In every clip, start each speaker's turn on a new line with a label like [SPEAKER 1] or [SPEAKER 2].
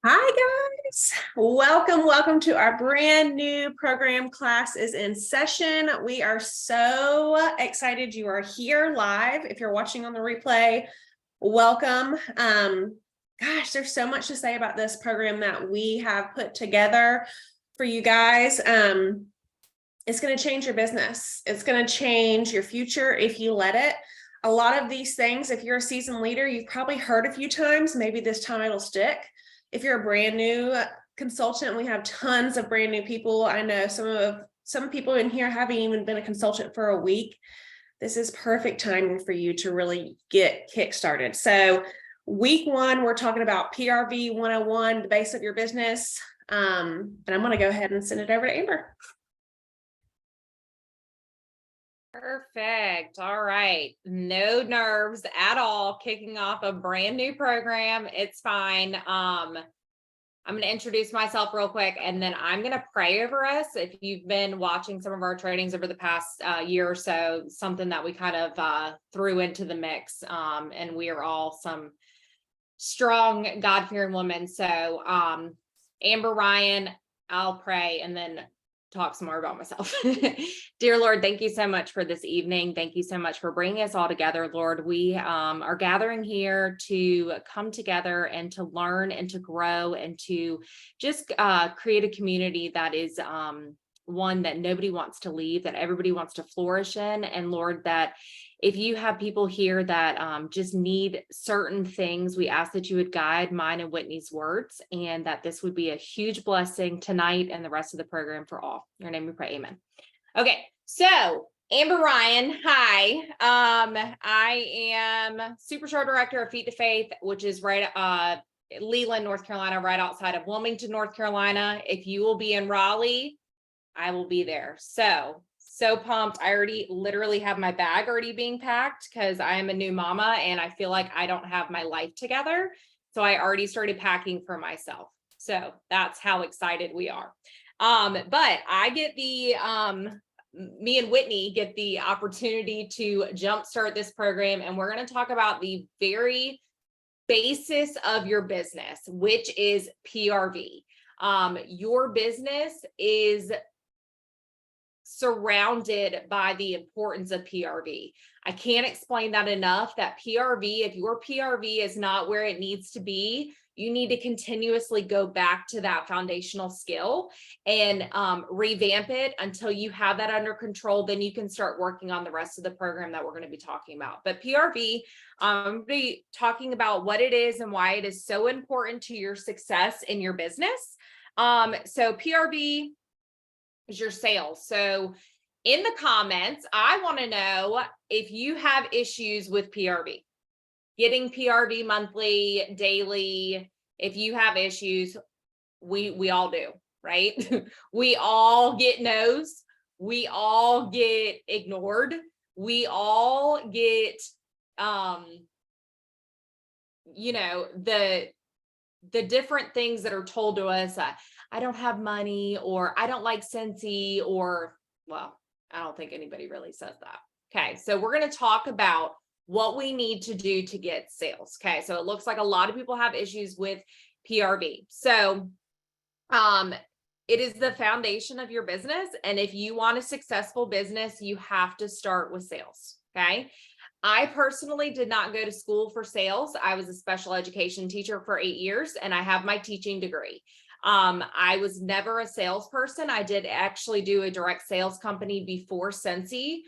[SPEAKER 1] Hi guys, welcome to our brand new program. Class is in session. We are so excited you are here live. If you're watching on the replay, welcome. Gosh, there's so much to say about this program that we have put together for you guys. It's going to change your business. It's going to change your future if you let it. A lot of these things, if you're a seasoned leader, you've probably heard a few times. Maybe this time it'll stick. If you're a brand new consultant, we have tons of brand new people. I know some people in here haven't even been a consultant for a week. This is perfect timing for you to really get kick-started. So week one, we're talking about PRV 101, the base of your business. And I'm going to go ahead and send it over to Amber.
[SPEAKER 2] Perfect. All right. No nerves at all. Kicking off a brand new program. It's fine. I'm going to introduce myself real quick, and then I'm going to pray over us. If you've been watching some of our trainings over the past year or so, something that we kind of threw into the mix, and we are all some strong God-fearing women. So Amber, Ryan, I'll pray and then talk some more about myself. Dear Lord, thank you so much for this evening. Thank you so much for bringing us all together, Lord. We are gathering here to come together and to learn and to grow and to just create a community that is one that nobody wants to leave, that everybody wants to flourish in. And Lord, that if you have people here that just need certain things, we ask that you would guide mine and Whitney's words, and that this would be a huge blessing tonight and the rest of the program for all. In your name we pray, amen. Okay, so Amber Ryan, hi. I am Superstar Director of Feet to Faith, which is right Leland, North Carolina, right outside of Wilmington, North Carolina. If you will be in Raleigh, I will be there. So pumped. I already literally have my bag already being packed because I am a new mama and I feel like I don't have my life together. So I already started packing for myself. So that's how excited we are. But I get me and Whitney get the opportunity to jumpstart this program, and we're going to talk about the very basis of your business, which is PRV. Your business is surrounded by the importance of PRV. I can't explain that enough, that PRV, if your PRV is not where it needs to be, you need to continuously go back to that foundational skill and revamp it until you have that under control. Then you can start working on the rest of the program that we're going to be talking about. But PRV, I'm going to be talking about what it is and why it is so important to your success in your business. So PRV is your sales. So in the comments, I want to know if you have issues with PRV, getting PRV monthly, daily. If you have issues, we all do, right? We all get no's. We all get ignored. We all get, the different things that are told to us. I don't have money, or I don't like Scentsy, or, well, I don't think anybody really says that. Okay, so we're going to talk about what we need to do to get sales. Okay, so it looks like a lot of people have issues with PRV. So it is the foundation of your business. And if you want a successful business, you have to start with sales. Okay. I personally did not go to school for sales. I was a special education teacher for 8 years, and I have my teaching degree. I was never a salesperson. I did actually do a direct sales company before Scentsy,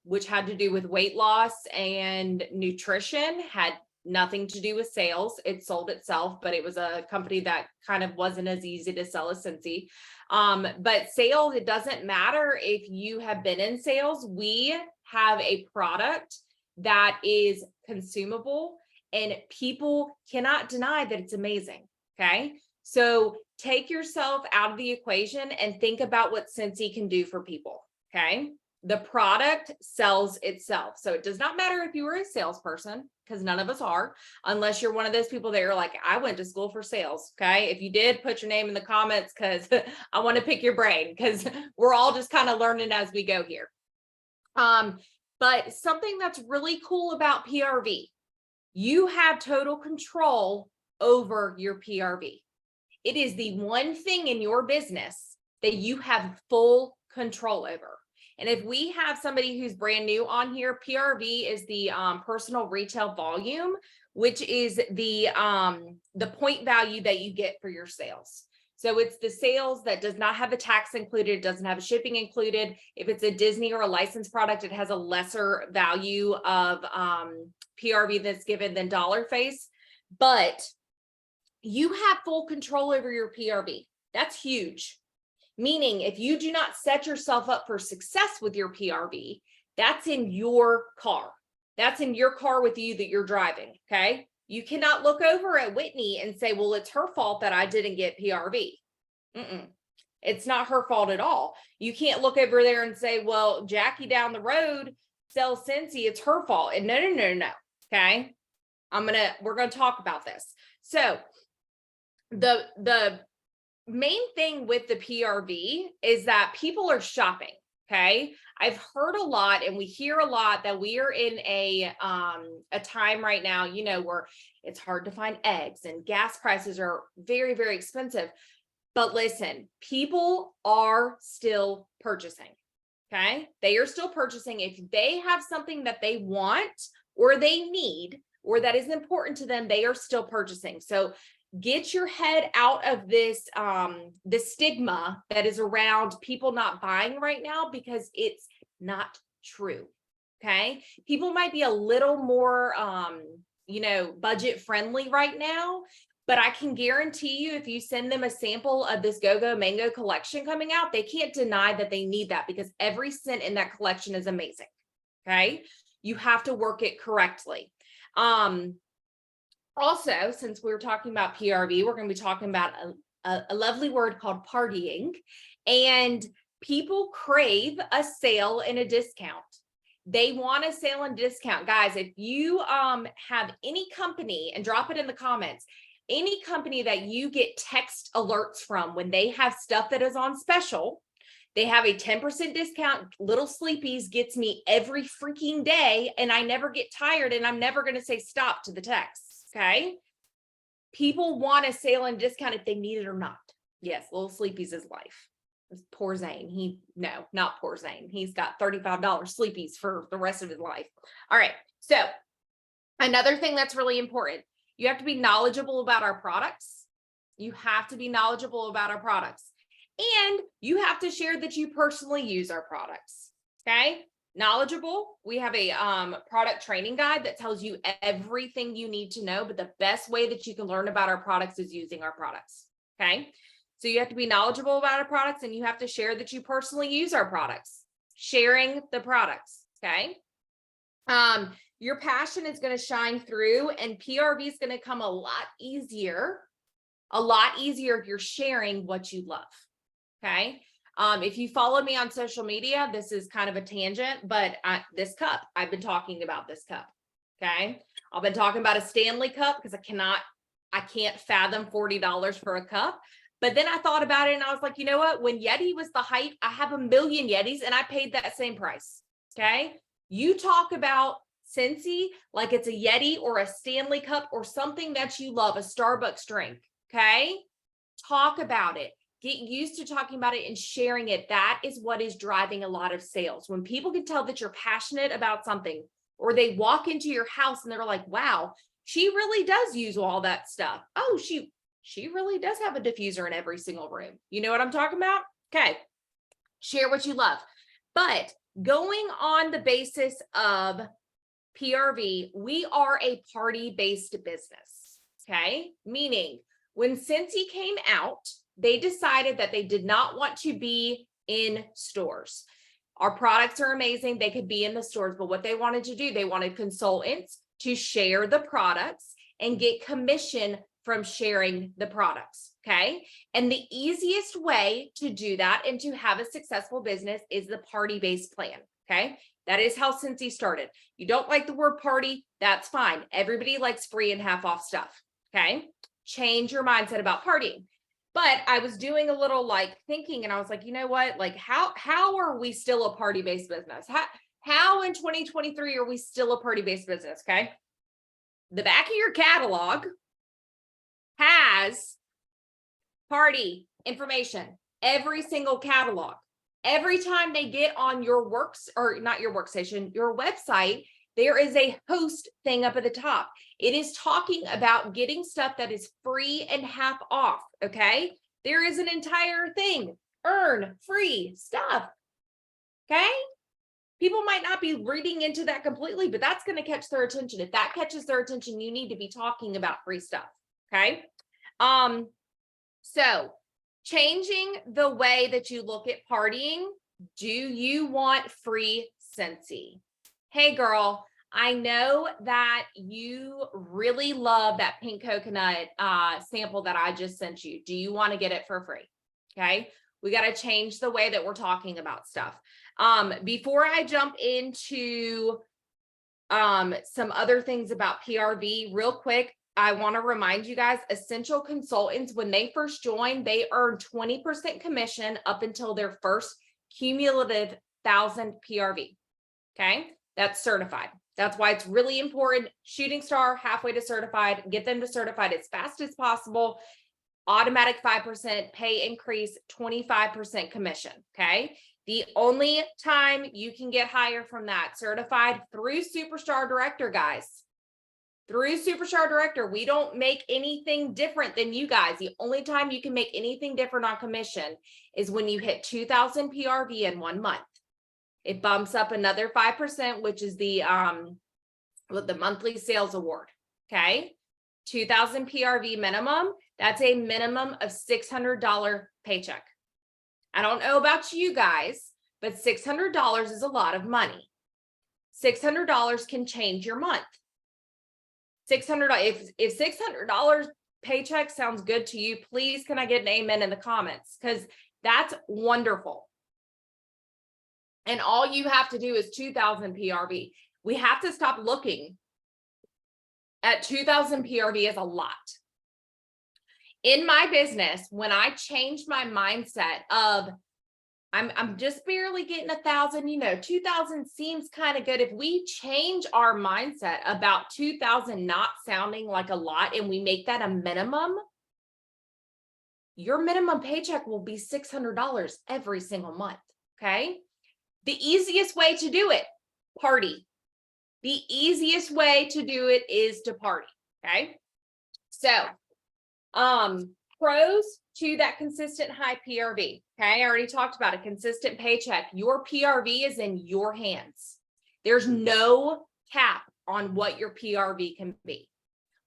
[SPEAKER 2] which had to do with weight loss and nutrition, had nothing to do with sales. It sold itself, but it was a company that kind of wasn't as easy to sell as Scentsy. But sales, it doesn't matter if you have been in sales. We have a product that is consumable and people cannot deny that it's amazing. Okay. So take yourself out of the equation and think about what Scentsy can do for people. Okay. The product sells itself. So it does not matter if you were a salesperson, because none of us are, unless you're one of those people that are like, I went to school for sales. Okay. If you did, put your name in the comments, because I want to pick your brain, because we're all just kind of learning as we go here. But something that's really cool about PRV, you have total control over your PRV. It is the one thing in your business that you have full control over. And if we have somebody who's brand new on here, PRV is the personal retail volume, which is the point value that you get for your sales. So it's the sales that does not have the tax included, doesn't have a shipping included. If it's a Disney or a licensed product, it has a lesser value of PRV that's given than dollar face. But you have full control over your PRV. That's huge. Meaning if you do not set yourself up for success with your PRV, that's in your car. That's in your car with you that you're driving, okay? You cannot look over at Whitney and say, well, it's her fault that I didn't get PRV. It's not her fault at all. You can't look over there and say, well, Jackie down the road sells Scentsy, it's her fault. And no, okay? We're gonna talk about this. So the main thing with the PRV is that people are shopping. Okay. I've heard a lot and we hear a lot that we are in a time right now, you know, where it's hard to find eggs and gas prices are very, very expensive. But listen, people are still purchasing. Okay. They are still purchasing. If they have something that they want or they need, or that is important to them, they are still purchasing. So get your head out of this the stigma that is around people not buying right now, because it's not true. Okay, people might be a little more budget friendly right now, but I can guarantee you if you send them a sample of this Go-Go Mango collection coming out, they can't deny that they need that, because every scent in that collection is amazing. Okay, you have to work it correctly. Also, since we were talking about PRV, we're going to be talking about a lovely word called partying. And people crave a sale and a discount. They want a sale and discount. Guys, if you have any company, and drop it in the comments, any company that you get text alerts from when they have stuff that is on special, they have a 10% discount. Little Sleepies gets me every freaking day, and I never get tired, and I'm never going to say stop to the text. Okay. People want a sale and discount if they need it or not. Yes, Little Sleepies is life. It's poor Zane. Not poor Zane. He's got $35 Sleepies for the rest of his life. All right. So another thing that's really important, you have to be knowledgeable about our products. You have to be knowledgeable about our products. And you have to share that you personally use our products. Okay. Knowledgeable. We have a product training guide that tells you everything you need to know, but the best way that you can learn about our products is using our products. Okay. So you have to be knowledgeable about our products, and you have to share that you personally use our products. Sharing the products. Okay. Your passion is going to shine through, and PRV is going to come a lot easier if you're sharing what you love. Okay. If you follow me on social media, this is kind of a tangent, but this cup, I've been talking about this cup. Okay. I've been talking about a Stanley cup because I can't fathom $40 for a cup. But then I thought about it and I was like, you know what? When Yeti was the hype, I have a million Yetis and I paid that same price. Okay. You talk about Scentsy like it's a Yeti or a Stanley cup or something that you love, a Starbucks drink. Okay. Talk about it. Get used to talking about it and sharing it. That is what is driving a lot of sales. When people can tell that you're passionate about something, or they walk into your house and they're like, wow, she really does use all that stuff. Oh, she really does have a diffuser in every single room. You know what I'm talking about? Okay. Share what you love. But going on the basis of PRV, we are a party-based business. Okay. Meaning when Scentsy came out, they decided that they did not want to be in stores. Our products are amazing. They could be in the stores, but what they wanted to do, they wanted consultants to share the products and get commission from sharing the products. Okay. And the easiest way to do that and to have a successful business is the party-based plan. Okay. That is how Scentsy started. You don't like the word party, that's fine. Everybody likes free and half off stuff. Okay. Change your mindset about partying. But I was doing a little thinking, and I was like, you know what? How are we still a party-based business? How in 2023 are we still a party-based business? Okay. The back of your catalog has party information, every single catalog. Every time they get on your works, or not your workstation, your website, there is a host thing up at the top. It is talking about getting stuff that is free and half off. Okay. There is an entire thing, earn free stuff. Okay. People might not be reading into that completely, but that's going to catch their attention. If that catches their attention, you need to be talking about free stuff. Okay. So changing the way that you look at partying. Do you want free Scentsy? Hey girl, I know that you really love that pink coconut sample that I just sent you. Do you want to get it for free? Okay. We got to change the way that we're talking about stuff. Before I jump into some other things about PRV real quick, I want to remind you guys, essential consultants, when they first join, they earn 20% commission up until their first cumulative 1,000 PRV. Okay. That's certified. That's why it's really important. Shooting star, halfway to certified, get them to certified as fast as possible. Automatic 5% pay increase, 25% commission. Okay. The only time you can get higher from that, certified through Superstar Director, guys. Through Superstar Director, we don't make anything different than you guys. The only time you can make anything different on commission is when you hit 2,000 PRV in 1 month. It bumps up another 5%, which is the monthly sales award. Okay. 2,000 PRV minimum. That's a minimum of $600 paycheck. I don't know about you guys, but $600 is a lot of money. $600 can change your month. $600. If $600 paycheck sounds good to you, please can I get an amen in the comments? Because that's wonderful. And all you have to do is 2,000 PRV. We have to stop looking at 2,000 PRV as a lot. In my business, when I changed my mindset of I'm just barely getting 1,000, 2,000 seems kind of good. If we change our mindset about 2,000 not sounding like a lot and we make that a minimum, your minimum paycheck will be $600 every single month. Okay. The easiest way to do it, party. The easiest way to do it is to party. Okay. So, pros to that consistent high PRV. Okay. I already talked about a consistent paycheck. Your PRV is in your hands. There's no cap on what your PRV can be.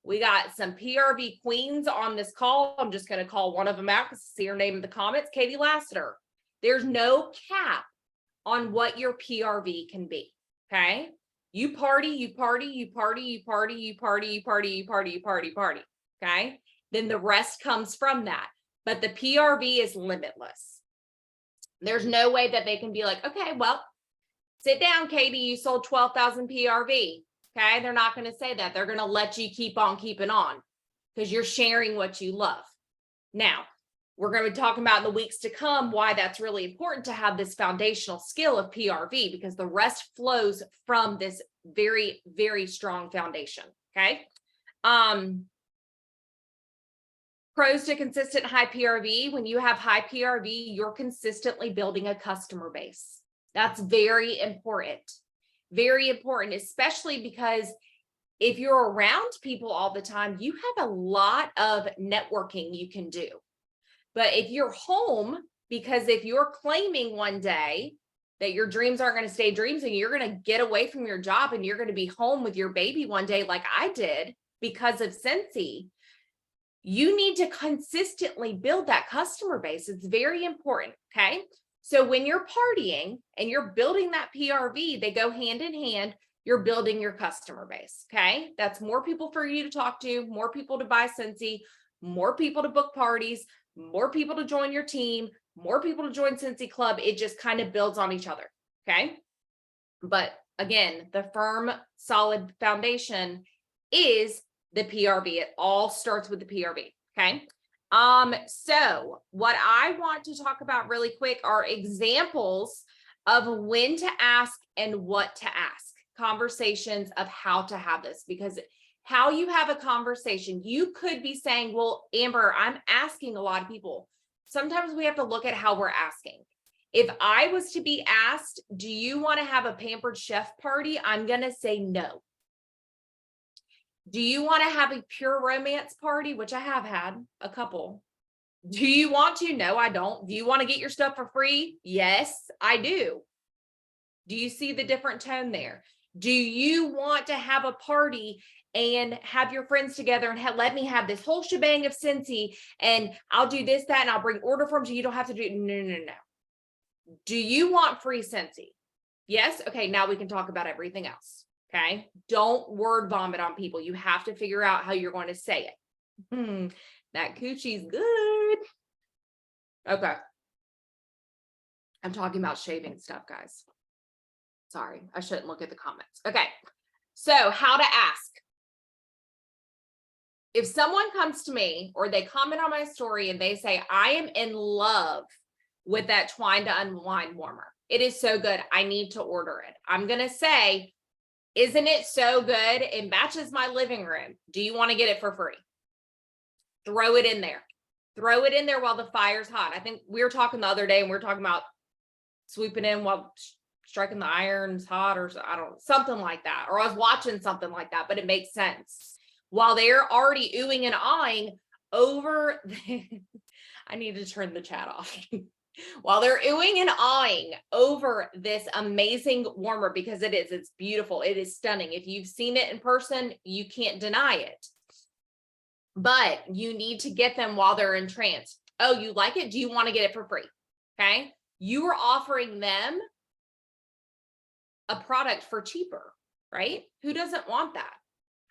[SPEAKER 2] We got some PRV queens on this call. I'm just going to call one of them out because I see her name in the comments, Katie Lassiter. There's no cap on what your PRV can be. Okay. You party, you party, you party, you party, you party, you party, you party, you party, party. Okay. Then the rest comes from that. But the PRV is limitless. There's no way that they can be like, okay, well, sit down, Katie, you sold 12,000 PRV. Okay. They're not going to say that. They're going to let you keep on keeping on because you're sharing what you love. Now, we're going to be talking about in the weeks to come why that's really important to have this foundational skill of PRV, because the rest flows from this very, very strong foundation. Okay. Pros to consistent high PRV. When you have high PRV, you're consistently building a customer base. That's very important. Very important, especially because if you're around people all the time, you have a lot of networking you can do. But if you're home, because if you're claiming one day that your dreams aren't going to stay dreams and you're going to get away from your job and you're going to be home with your baby one day, like I did because of Scentsy, you need to consistently build that customer base. It's very important. Okay. So when you're partying and you're building that PRV, they go hand in hand. You're building your customer base. Okay. That's more people for you to talk to, more people to buy Scentsy, more people to book parties, more people to join your team, more people to join Scentsy Club. It just kind of builds on each other. Okay. But again, the firm, solid foundation is the PRV. It all starts with the PRV. Okay. So what I want to talk about really quick are examples of when to ask and what to ask, conversations of how to have this, because how you have a conversation. You could be saying, well, Amber, I'm asking a lot of people. Sometimes we have to look at how we're asking. If I was to be asked, do you want to have a pampered chef party? I'm going to say no. Do you want to have a pure romance party? Which I have had a couple. Do you want to? No, I don't. Do you want to get your stuff for free? Yes, I do. Do you see the different tone there? Do you want to have a party and have your friends together and let me have this whole shebang of Scentsy and I'll do this, that, and I'll bring order forms so you don't have to do it? No. Do you want free Scentsy? Yes. Okay. Now we can talk about everything else. Okay. Don't word vomit on people. You have to figure out how you're going to say it. That coochie's good. Okay. I'm talking about shaving stuff, guys. Sorry, I shouldn't look at the comments. Okay. So how to ask. If someone comes to me or they comment on my story and they say, I am in love with that Twine to Unwind warmer. It is so good. I need to order it. I'm going to say, isn't it so good? It matches my living room. Do you want to get it for free? Throw it in there. Throw it in there while the fire's hot. I think we were talking the other day and we were talking about swooping in while striking the irons hot, or I don't know, something like that. Or I was watching something like that, but it makes sense. While they're already oohing and ahhing over, I need to turn the chat off. While they're oohing and ahhing over this amazing warmer, because it's beautiful. It is stunning. If you've seen it in person, you can't deny it. But you need to get them while they're in trance. Oh, you like it? Do you want to get it for free? Okay. You are offering them a product for cheaper, right? Who doesn't want that?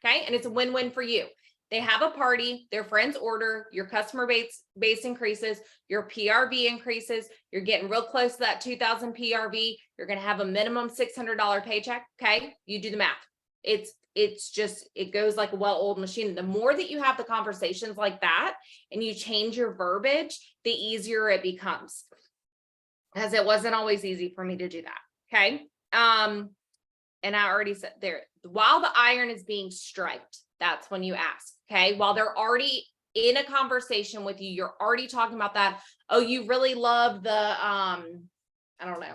[SPEAKER 2] Okay. And it's a win-win for you. They have a party, their friends order, your customer base increases, your PRV increases, you're getting real close to that 2,000 PRV. You're going to have a minimum $600 paycheck. Okay. You do the math. It's just, it goes like a well-oiled machine. The more that you have the conversations like that and you change your verbiage, the easier it becomes. Because it wasn't always easy for me to do that. Okay. And I already said there, while the iron is being striped, that's when you ask. Okay. While they're already in a conversation with you, you're already talking about that. Oh, you really love the, I don't know,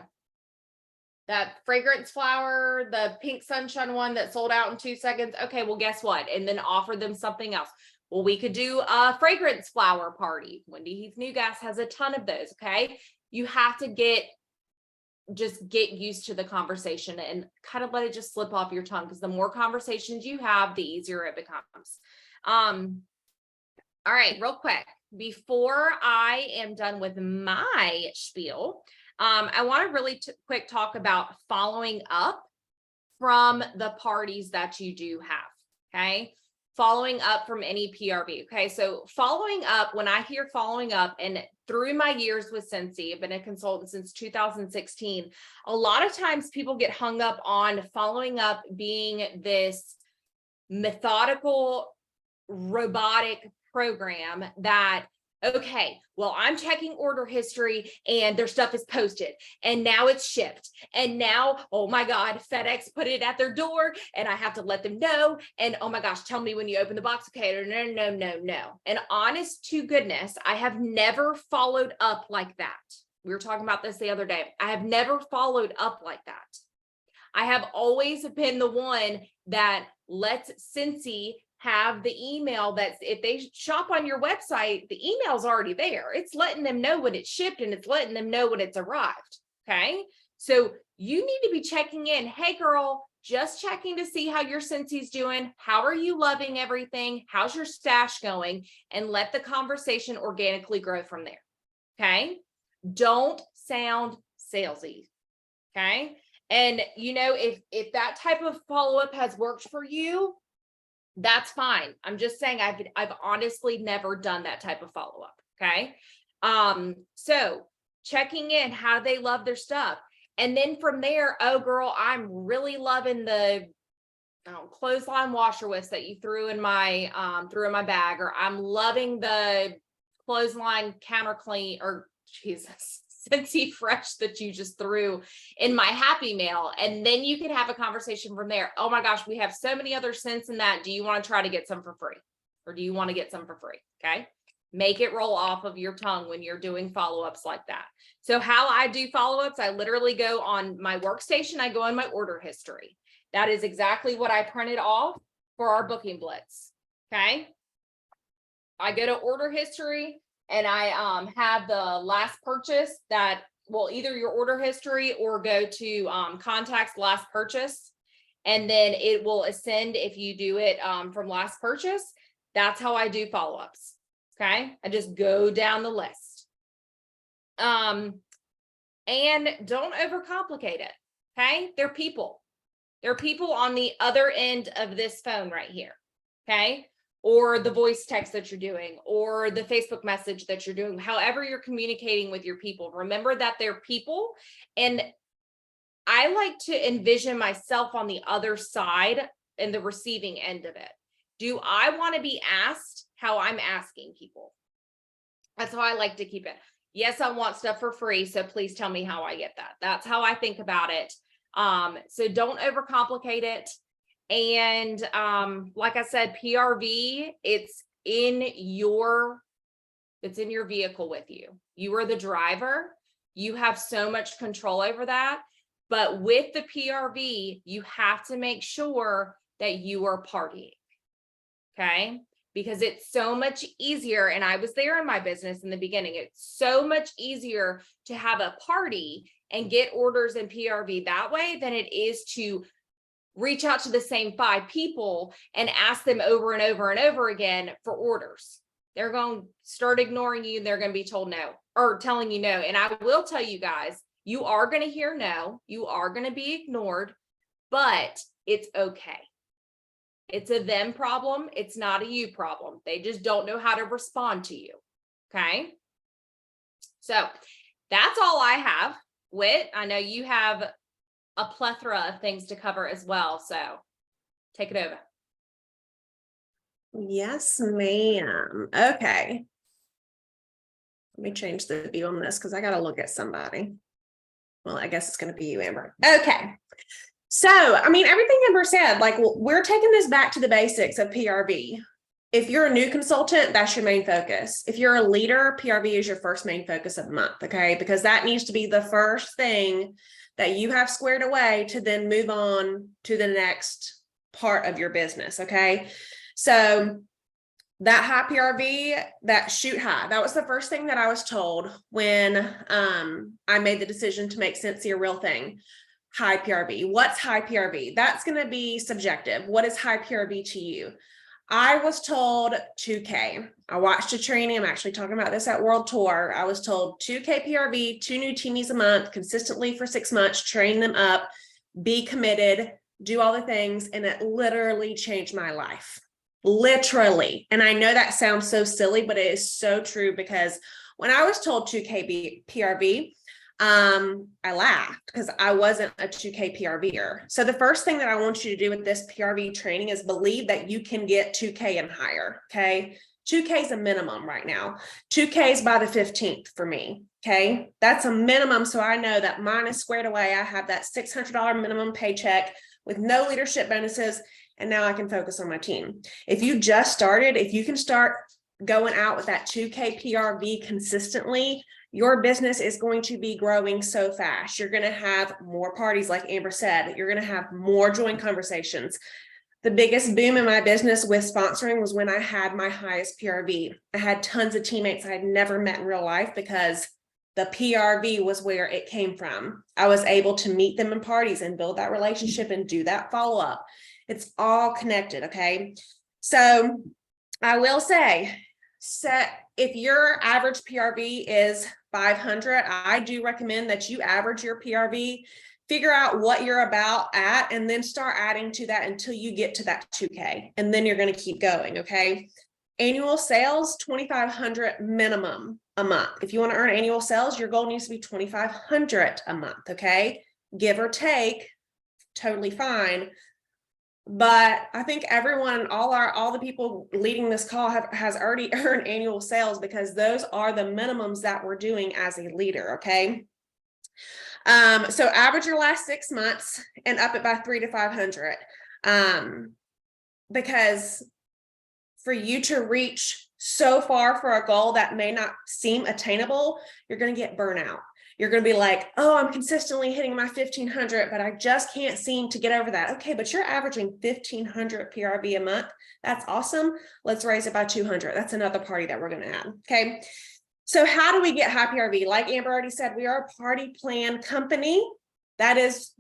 [SPEAKER 2] that fragrance flower, the pink sunshine one that sold out in 2 seconds. Okay. Well, guess what? And then offer them something else. Well, we could do a fragrance flower party. Wendy Heath Newgas has a ton of those. Okay. You have to just get used to the conversation and kind of let it just slip off your tongue, because the more conversations you have, the easier it becomes. All right, real quick, before I am done with my spiel, I want to really quick talk about following up from the parties that you do have. Okay. Following up from any PRV. Okay. So following up, when I hear following up, and through my years with Scentsy, I've been a consultant since 2016. A lot of times people get hung up on following up being this methodical, robotic program that, okay, well, I'm checking order history and their stuff is posted and now it's shipped. And now, oh my God, FedEx put it at their door and I have to let them know. And oh my gosh, tell me when you open the box. Okay, no. And honest to goodness, I have never followed up like that. We were talking about this the other day. I have never followed up like that. I have always been the one that lets Scentsy have the email that's, if they shop on your website, the email's already there. It's letting them know when it's shipped and it's letting them know when it's arrived. Okay. So you need to be checking in. Hey girl, just checking to see how your Scentsy's doing. How are you loving everything? How's your stash going? And let the conversation organically grow from there. Okay. Don't sound salesy. Okay. And if that type of follow-up has worked for you, that's fine. I'm just saying I've honestly never done that type of follow-up. Okay. So checking in, how do they love their stuff? And then from there, oh girl, I'm really loving the clothesline washer whisk that you threw in my bag, or I'm loving the clothesline counter clean, or Jesus, Scentsy Fresh that you just threw in my Happy Mail. And then you can have a conversation from there. Oh my gosh, we have so many other scents in that. Do you want to try to get some for free? Or do you want to get some for free? Okay. Make it roll off of your tongue when you're doing follow-ups like that. So how I do follow-ups, I literally go on my workstation. I go in my order history. That is exactly what I printed off for our booking blitz. Okay. I go to order history and I have the last purchase that will either your order history or go to contacts last purchase. And then it will ascend if you do it from last purchase. That's how I do follow-ups. Okay. I just go down the list. And don't overcomplicate it. Okay. They're people. They're people on the other end of this phone right here. Okay. Or the voice text that you're doing, or the Facebook message that you're doing, however you're communicating with your people. Remember that they're people. And I like to envision myself on the other side and the receiving end of it. Do I want to be asked how I'm asking people? That's how I like to keep it. Yes, I want stuff for free. So please tell me how I get that. That's how I think about it. So don't overcomplicate it. And like I said, PRV, it's in your vehicle with you. You are the driver. You have so much control over that. But with the PRV, you have to make sure that you are partying. Okay. Because it's so much easier. And I was there in my business in the beginning. It's so much easier to have a party and get orders in PRV that way than it is to reach out to the same 5 people and ask them over and over and over again for orders. They're going to start ignoring you. They're going to be told no, or telling you no. And I will tell you guys, you are going to hear no. You are going to be ignored, but it's okay. It's a them problem. It's not a you problem. They just don't know how to respond to you. Okay. So that's all I have. Whit, I know you have a plethora of things to cover as well. So take it over.
[SPEAKER 1] Yes, ma'am. Okay. Let me change the view on this because I got to look at somebody. Well, I guess it's going to be you, Amber. Okay. So, I mean, everything Amber said, like, we're taking this back to the basics of PRV. If you're a new consultant, that's your main focus. If you're a leader, PRV is your first main focus of the month, okay? Because that needs to be the first thing that you have squared away to then move on to the next part of your business, okay? So that high PRV, that shoot high, that was the first thing that I was told when I made the decision to make Scentsy a real thing. High PRV. What's high PRV? That's going to be subjective. What is high PRV to you? I was told 2K. I watched a training. I'm actually talking about this at World Tour. I was told 2K PRV, 2 new teamies a month, consistently for 6 months, train them up, be committed, do all the things. And it literally changed my life. Literally. And I know that sounds so silly, but it is so true because when I was told 2K PRV, I laughed because I wasn't a 2K PRVer. So the first thing that I want you to do with this PRV training is believe that you can get 2K and higher. Okay. 2K is a minimum right now. 2K is by the 15th for me. Okay. That's a minimum. So I know that mine is squared away. I have that $600 minimum paycheck with no leadership bonuses. And now I can focus on my team. If you just started, if you can start going out with that 2K PRV consistently, your business is going to be growing so fast. You're going to have more parties, like Amber said. You're going to have more joint conversations. The biggest boom in my business with sponsoring was when I had my highest PRV. I had tons of teammates I had never met in real life because the PRV was where it came from. I was able to meet them in parties and build that relationship and do that follow-up. It's all connected, okay? So I will say, if your average PRV is 500, I do recommend that you average your PRV, figure out what you're about at, and then start adding to that until you get to that 2K. And then you're going to keep going. Okay. Annual sales, 2,500 minimum a month. If you want to earn annual sales, your goal needs to be 2,500 a month. Okay. Give or take, totally fine. But I think everyone, all the people leading this call has already earned annual sales, because those are the minimums that we're doing as a leader. Okay. So average your last 6 months and up it by 300 to 500. Because for you to reach so far for a goal that may not seem attainable, you're going to get burnout. You're going to be like, oh, I'm consistently hitting my 1500, but I just can't seem to get over that. Okay, but you're averaging 1500 PRV a month. That's awesome. Let's raise it by 200. That's another party that we're going to add. Okay. So how do we get high PRV? Like Amber already said, we are a party plan company. That is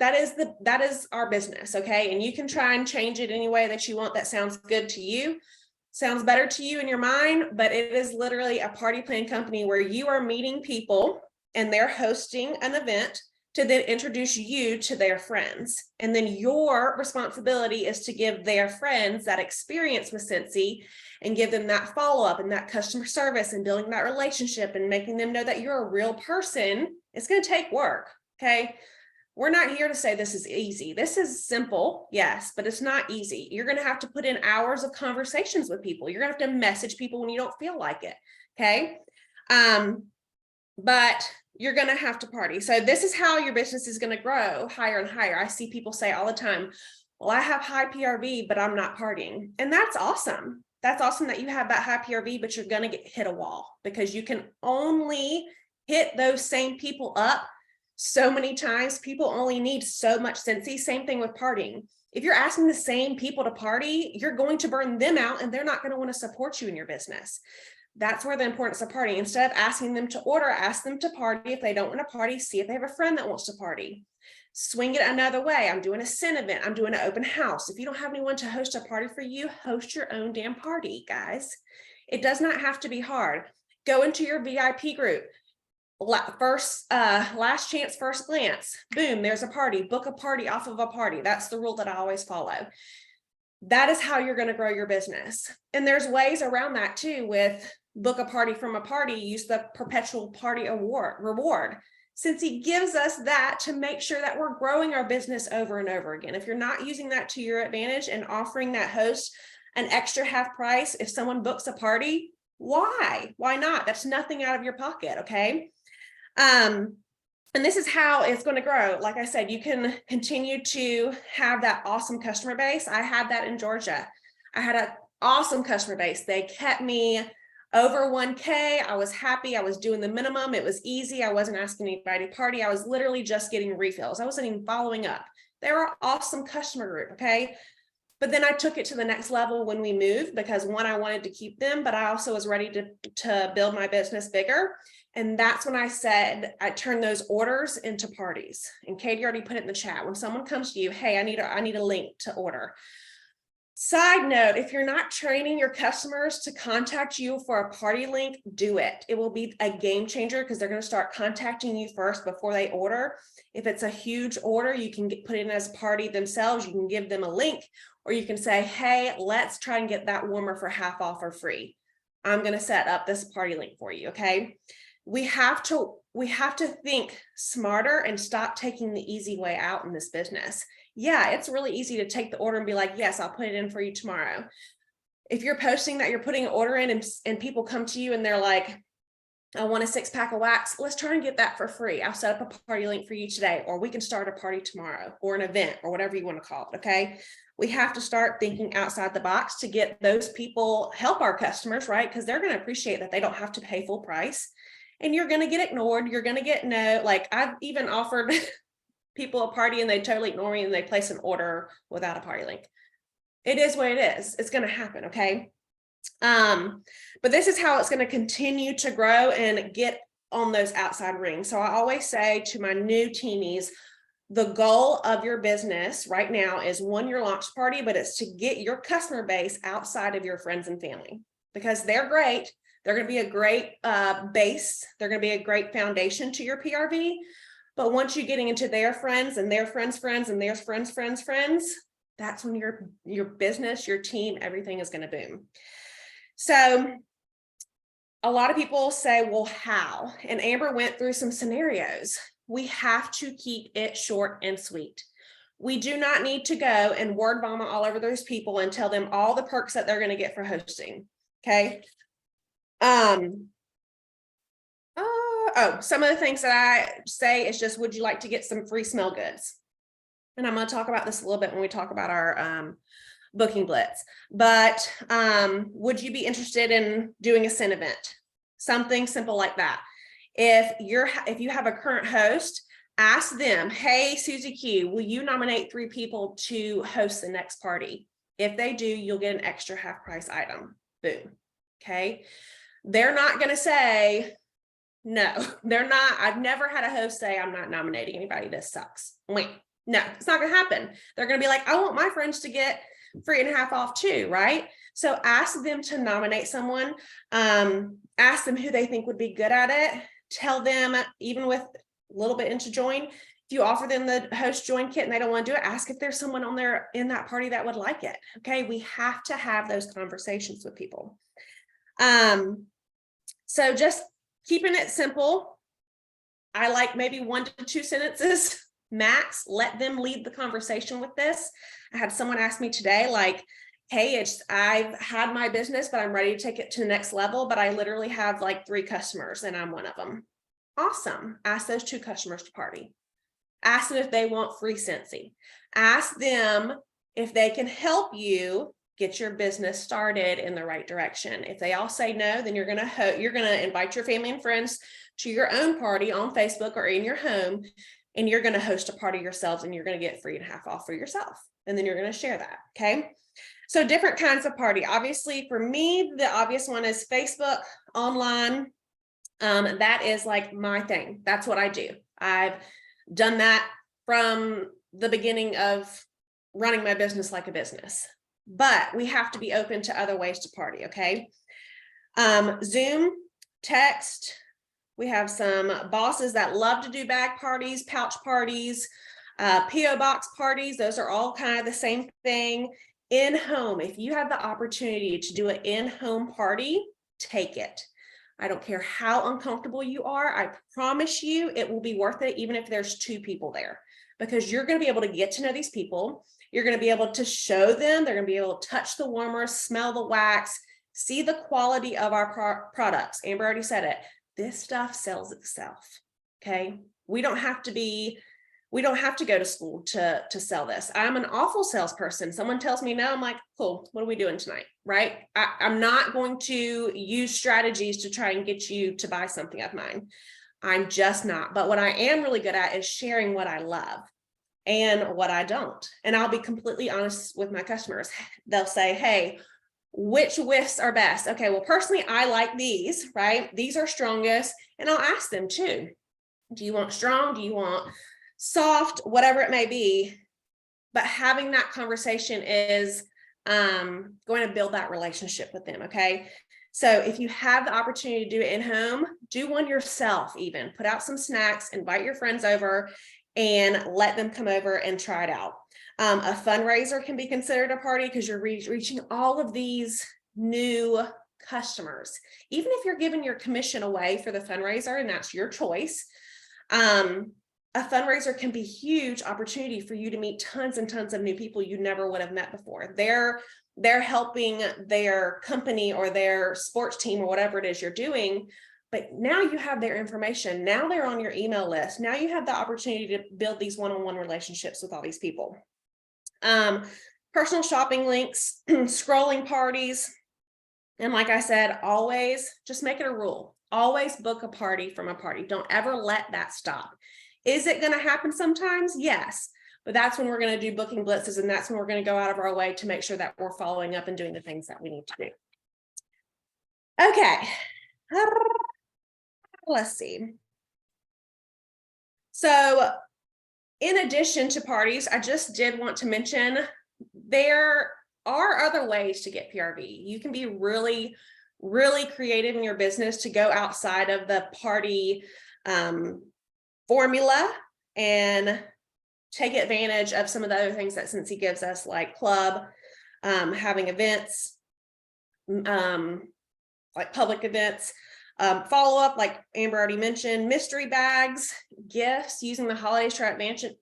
[SPEAKER 1] our business. Okay. And you can try and change it any way that you want. That sounds good to you. Sounds better to you in your mind, but it is literally a party plan company where you are meeting people and they're hosting an event to then introduce you to their friends. And then your responsibility is to give their friends that experience with Scentsy and give them that follow-up and that customer service and building that relationship and making them know that you're a real person. It's going to take work. Okay. We're not here to say this is easy. This is simple, yes, but it's not easy. You're going to have to put in hours of conversations with people. You're going to have to message people when you don't feel like it. Okay. But you're going to have to party. So this is how your business is going to grow higher and higher. I see people say all the time, well, I have high PRV, but I'm not partying. And that's awesome. That's awesome that you have that high PRV, but you're going to hit a wall, because you can only hit those same people up so many times. People only need so much Scentsy. Same thing with partying. If you're asking the same people to party, you're going to burn them out and they're not going to want to support you in your business. That's where the importance of partying. Instead of asking them to order, ask them to party. If they don't want to party, see if they have a friend that wants to party. Swing it another way. I'm doing a Scent event. I'm doing an open house. If you don't have anyone to host a party for you, host your own damn party, guys. It does not have to be hard. Go into your VIP group. Last chance, first glance. Boom, there's a party. Book a party off of a party. That's the rule that I always follow. That is how you're going to grow your business. And there's ways around that too, with book a party from a party, use the perpetual party reward. Since he gives us that to make sure that we're growing our business over and over again. If you're not using that to your advantage and offering that host an extra half price, if someone books a party, why not? That's nothing out of your pocket. Okay. And this is how it's going to grow. Like I said, you can continue to have that awesome customer base. I had that in Georgia. I had an awesome customer base. They kept me over 1K. I was happy. I was doing the minimum. It was easy. I wasn't asking anybody to party. I was literally just getting refills. I wasn't even following up. They were an awesome customer group. Okay. But then I took it to the next level when we moved, because one, I wanted to keep them, but I also was ready to build my business bigger. And that's when I said, I turned those orders into parties. And Katie already put it in the chat. When someone comes to you, hey, I need a link to order. Side note, if you're not training your customers to contact you for a party link, do it. It will be a game changer, because they're going to start contacting you first before they order. If it's a huge order, you can put it in as a party themselves. You can give them a link, or you can say, hey, let's try and get that warmer for half off or free. I'm going to set up this party link for you. Okay. We have to think smarter and stop taking the easy way out in this business. Yeah, it's really easy to take the order and be like, yes, I'll put it in for you tomorrow. If you're posting that you're putting an order in and people come to you and they're like, I want a 6-pack of wax, let's try and get that for free. I'll set up a party link for you today, or we can start a party tomorrow, or an event, or whatever you want to call it. Okay. We have to start thinking outside the box to get those people, help our customers, right? Because they're going to appreciate that they don't have to pay full price. And you're going to get ignored. You're going to get no, like I've even offered people a party and they totally ignore me and they place an order without a party link. It is what it is. It's going to happen. Okay. But this is how it's going to continue to grow and get on those outside rings. So I always say to my new teamies, the goal of your business right now is, one, your launch party, but it's to get your customer base outside of your friends and family, because they're great. They're going to be a great base. They're going to be a great foundation to your PRV. But once you're getting into their friends and their friends' friends and their friends, that's when your business, your team, everything is going to boom. So a lot of people say, well, how? And Amber went through some scenarios. We have to keep it short and sweet. We do not need to go and word vomit all over those people and tell them all the perks that they're going to get for hosting. Okay. Some of the things that I say is just, would you like to get some free smell goods? And I'm going to talk about this a little bit when we talk about our booking blitz, but would you be interested in doing a sin event? Something simple like that. If you have a current host, ask them, hey, Susie Q, will you nominate 3 people to host the next party? If they do, you'll get an extra half price item. Boom. Okay. They're not going to say, no, they're not. I've never had a host say, I'm not nominating anybody. This sucks. Wait, no, it's not going to happen. They're going to be like, I want my friends to get free and a half off too, right? So ask them to nominate someone. Ask them who they think would be good at it. Tell them, even with a little bit into join, if you offer them the host join kit and they don't want to do it, ask if there's someone on there in that party that would like it. Okay, we have to have those conversations with people. So just keeping it simple. I like maybe 1 to 2 sentences max. Let them lead the conversation with this. I had someone ask me today, like, hey, I've had my business, but I'm ready to take it to the next level, but I literally have like 3 customers and I'm one of them. Awesome. Ask those 2 customers to party. Ask them if they want free Scentsy. Ask them if they can help you get your business started in the right direction. If they all say no, then you're gonna invite your family and friends to your own party on Facebook or in your home, and you're gonna host a party yourselves, and you're gonna get free and half off for yourself. And then you're gonna share that, okay? So different kinds of party. Obviously, for me, the obvious one is Facebook, online. That is like my thing. That's what I do. I've done that from the beginning of running my business like a business. But we have to be open to other ways to party, okay? Zoom, text. We have some bosses that love to do bag parties, pouch parties, PO box parties. Those are all kind of the same thing. In-home, if you have the opportunity to do an in-home party, take it. I don't care how uncomfortable you are. I promise you it will be worth it, even if there's 2 people there, because you're going to be able to get to know these people. You're going to be able to show them. They're going to be able to touch the warmer, smell the wax, see the quality of our products. Amber already said it. This stuff sells itself. Okay. We don't have to go to school to sell this. I'm an awful salesperson. Someone tells me no, I'm like, cool, what are we doing tonight? Right? I'm not going to use strategies to try and get you to buy something of mine. I'm just not. But what I am really good at is sharing what I love and what I don't. And I'll be completely honest with my customers. They'll say, hey, which whiffs are best? Okay, well, personally, I like these, right? These are strongest. And I'll ask them too. Do you want strong? Do you want soft? Whatever it may be. But having that conversation is going to build that relationship with them, okay? So if you have the opportunity to do it in home, do one yourself even. Put out some snacks, invite your friends over, and let them come over and try it out. A fundraiser can be considered a party because you're reaching all of these new customers. Even if you're giving your commission away for the fundraiser, and that's your choice, a fundraiser can be a huge opportunity for you to meet tons and tons of new people you never would have met before. They're helping their company or their sports team or whatever it is you're doing. But now you have their information. Now they're on your email list. Now you have the opportunity to build these one-on-one relationships with all these people. Personal shopping links, scrolling parties. And like I said, always just make it a rule. Always book a party from a party. Don't ever let that stop. Is it going to happen sometimes? Yes. But that's when we're going to do booking blitzes, and that's when we're going to go out of our way to make sure that we're following up and doing the things that we need to do. Okay. Let's see. So in addition to parties, I just did want to mention there are other ways to get PRV. You can be really, really creative in your business to go outside of the party formula and take advantage of some of the other things that Scentsy gives us, like club, having events, like public events. Follow up, like Amber already mentioned, mystery bags, gifts, using the holidays to our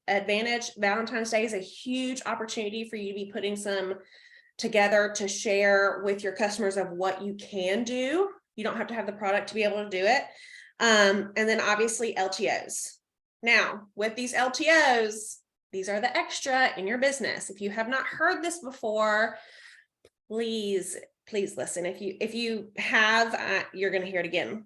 [SPEAKER 1] advantage. Valentine's Day is a huge opportunity for you to be putting some together to share with your customers of what you can do. You don't have to have the product to be able to do it. And then obviously LTOs. Now, with these LTOs, these are the extra in your business. If you have not heard this before, please listen. If you have, you're going to hear it again,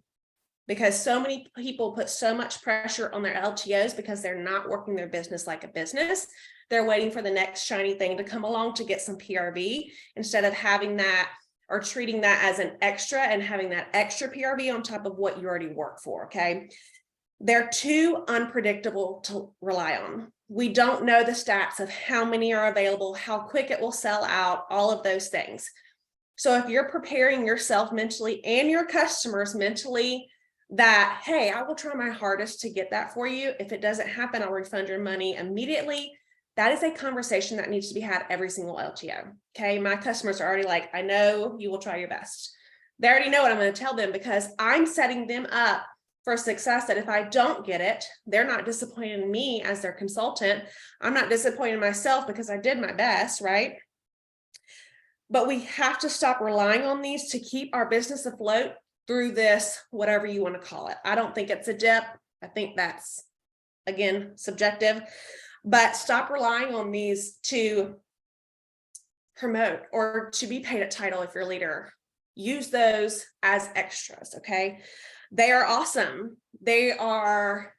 [SPEAKER 1] because so many people put so much pressure on their LTOs because they're not working their business like a business. They're waiting for the next shiny thing to come along to get some PRV instead of having that or treating that as an extra and having that extra PRV on top of what you already work for. Okay. They're too unpredictable to rely on. We don't know the stats of how many are available, how quick it will sell out, all of those things. So if you're preparing yourself mentally and your customers mentally that, hey, I will try my hardest to get that for you. If it doesn't happen, I'll refund your money immediately. That is a conversation that needs to be had every single LTO. Okay. My customers are already like, I know you will try your best. They already know what I'm going to tell them because I'm setting them up for success, that if I don't get it, they're not disappointed in me as their consultant. I'm not disappointed in myself because I did my best, right? But we have to stop relying on these to keep our business afloat through this, whatever you want to call it. I don't think it's a dip. I think that's, again, subjective, but stop relying on these to promote or to be paid at title if you're a leader. Use those as extras, okay? They are awesome. They are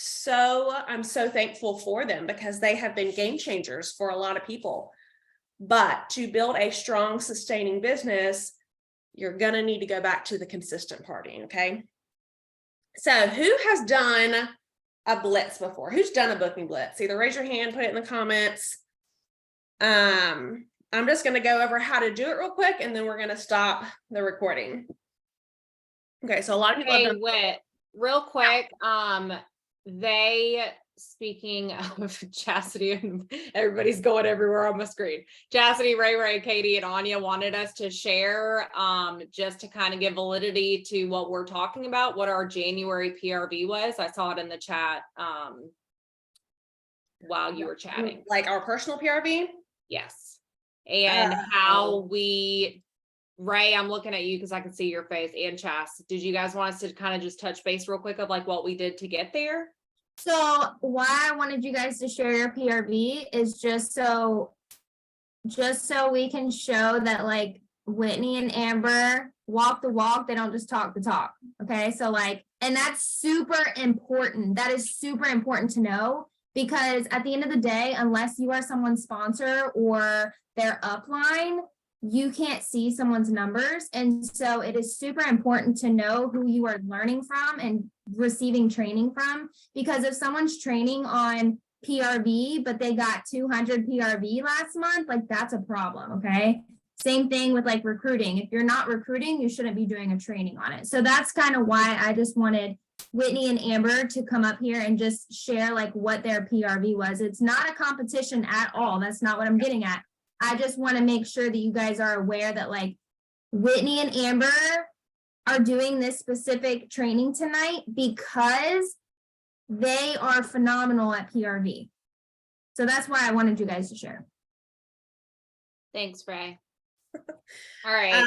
[SPEAKER 1] I'm so thankful for them because they have been game changers for a lot of people. But to build a strong, sustaining business, you're going to need to go back to the consistent partying, okay? So who has done a blitz before? Who's done a booking blitz? Either raise your hand, put it in the comments. I'm just going to go over how to do it real quick, and then we're going to stop the recording. Okay, so a lot of people have done.
[SPEAKER 2] Wait, real quick, speaking of Chastity, and everybody's going everywhere on my screen. Chastity, Ray, Katie, and Anya wanted us to share, just to kind of give validity to what we're talking about, what our January PRV was. I saw it in the chat while you were chatting.
[SPEAKER 1] Like our personal PRV?
[SPEAKER 2] Yes. And how we, Ray, I'm looking at you because I can see your face, and Chas. Did you guys want us to kind of just touch base real quick of like what we did to get there?
[SPEAKER 3] So why I wanted you guys to share your PRV is just so we can show that like Whitney and Amber walk the walk, they don't just talk the talk. Okay. So like, and that's super important. That is super important to know, because at the end of the day, unless you are someone's sponsor or their upline, you can't see someone's numbers. And so it is super important to know who you are learning from and receiving training from, because if someone's training on PRV, but they got 200 PRV last month, like that's a problem. Okay. Same thing with like recruiting. If you're not recruiting, you shouldn't be doing a training on it. So that's kind of why I just wanted Whitney and Amber to come up here and just share like what their PRV was. It's not a competition at all. That's not what I'm getting at. I just want to make sure that you guys are aware that like Whitney and Amber are doing this specific training tonight because they are phenomenal at PRV. So that's why I wanted you guys to share.
[SPEAKER 2] Thanks, Ray. All right.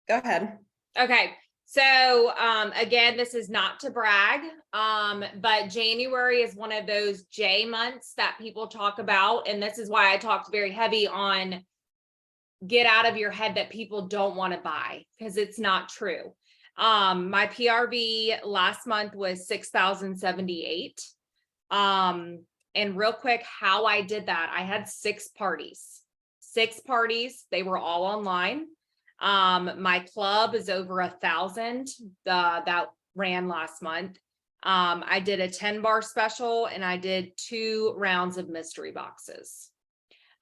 [SPEAKER 1] Go ahead.
[SPEAKER 2] Okay. So again, this is not to brag, but January is one of those J months that people talk about. And this is why I talked very heavy on get out of your head that people don't want to buy, because it's not true. My PRV last month was 6,078. And real quick, how I did that, I had 6 parties. They were all online. My club is over 1,000 that ran last month. I did a 10 bar special and I did 2 rounds of mystery boxes.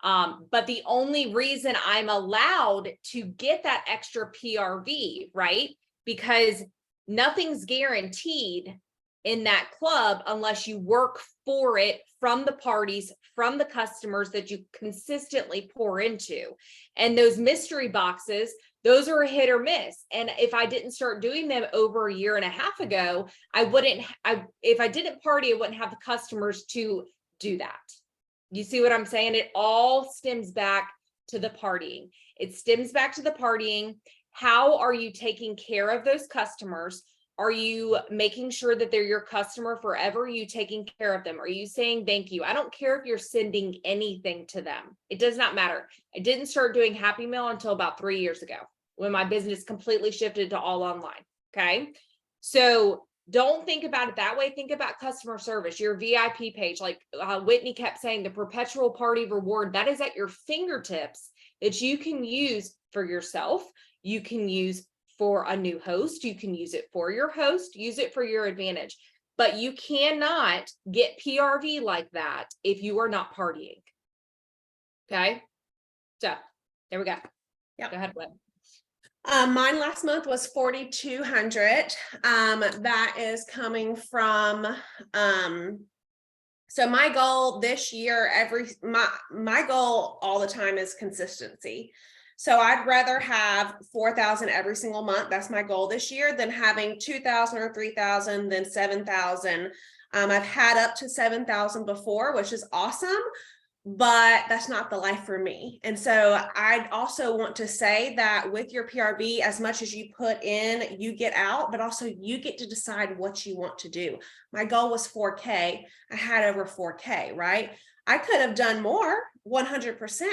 [SPEAKER 2] But the only reason I'm allowed to get that extra PRV, right? Because nothing's guaranteed in that club unless you work for it from the parties, from the customers that you consistently pour into. And those mystery boxes, Those are a hit or miss. And if I didn't start doing them over a year and a half ago, if I didn't party, I wouldn't have the customers to do that. You see what I'm saying? It all stems back to the partying. It stems back to the partying. How are you taking care of those customers? Are you making sure that they're your customer forever? Are you taking care of them? Are you saying thank you? I don't care if you're sending anything to them. It does not matter. I didn't start doing Happy Meal until about 3 years ago when my business completely shifted to all online. Okay. So don't think about it that way. Think about customer service, your VIP page. Like Whitney kept saying, the perpetual party reward, that is at your fingertips that you can use for yourself. You can use for a new host. You can use it for your host, use it for your advantage, but you cannot get PRV like that if you are not partying. Okay. So there we go.
[SPEAKER 1] Yeah.
[SPEAKER 2] Go ahead, Whit.
[SPEAKER 1] Mine last month was 4,200. That is coming from, so my goal this year, my goal all the time is consistency. So I'd rather have 4,000 every single month. That's my goal this year than having 2,000 or 3,000, then 7,000. I've had up to 7,000 before, which is awesome, but that's not the life for me. And so I'd also want to say that with your PRV, as much as you put in, you get out, but also you get to decide what you want to do. My goal was 4K. I had over 4K, right? I could have done more, 100%,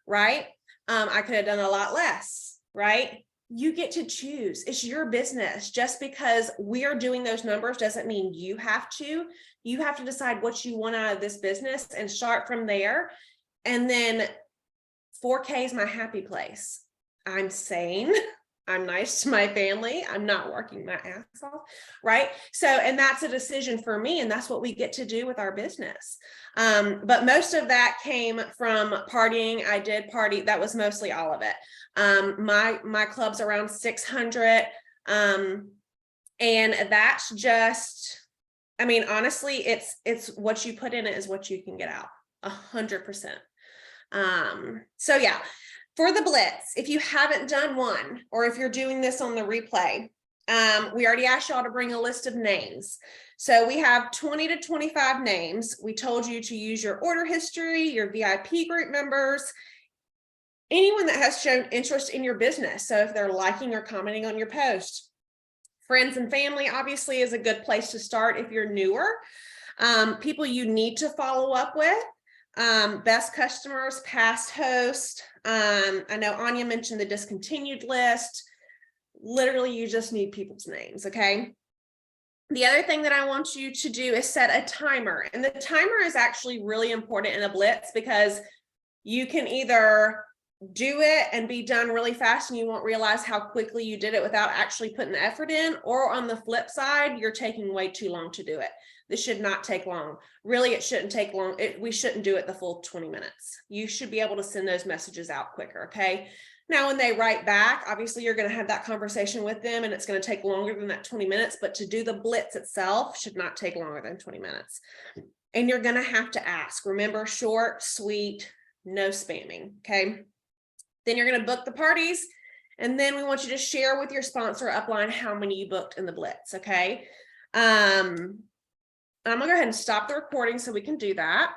[SPEAKER 1] right? I could have done a lot less, right? You get to choose. It's your business. Just because we are doing those numbers doesn't mean you have to. You have to decide what you want out of this business and start from there. And then 4K is my happy place. I'm sane. I'm nice to my family. I'm not working my ass off, right? So, and that's a decision for me, and that's what we get to do with our business. But most of that came from partying. I did party. That was mostly all of it. My club's around 600. And that's just, I mean, honestly, it's what you put in it is what you can get out 100%. So yeah. For the Blitz, if you haven't done one, or if you're doing this on the replay, we already asked y'all to bring a list of names. So we have 20 to 25 names. We told you to use your order history, your VIP group members, anyone that has shown interest in your business. So if they're liking or commenting on your post. Friends and family obviously is a good place to start if you're newer. People you need to follow up with. Best customers, past host. I know Anya mentioned the discontinued list. Literally, you just need people's names, okay? The other thing that I want you to do is set a timer. And the timer is actually really important in a Blitz because you can either do it and be done really fast and you won't realize how quickly you did it without actually putting the effort in, or on the flip side, you're taking way too long to do it. This should not take long. Really, it shouldn't take long. We shouldn't do it the full 20 minutes. You should be able to send those messages out quicker, okay? Now, when they write back, obviously you're going to have that conversation with them and it's going to take longer than that 20 minutes, but to do the Blitz itself should not take longer than 20 minutes. And you're going to have to ask. Remember, short, sweet, no spamming, okay? Then you're going to book the parties. And then we want you to share with your sponsor upline how many you booked in the Blitz, okay? I'm going to go ahead and stop the recording so we can do that.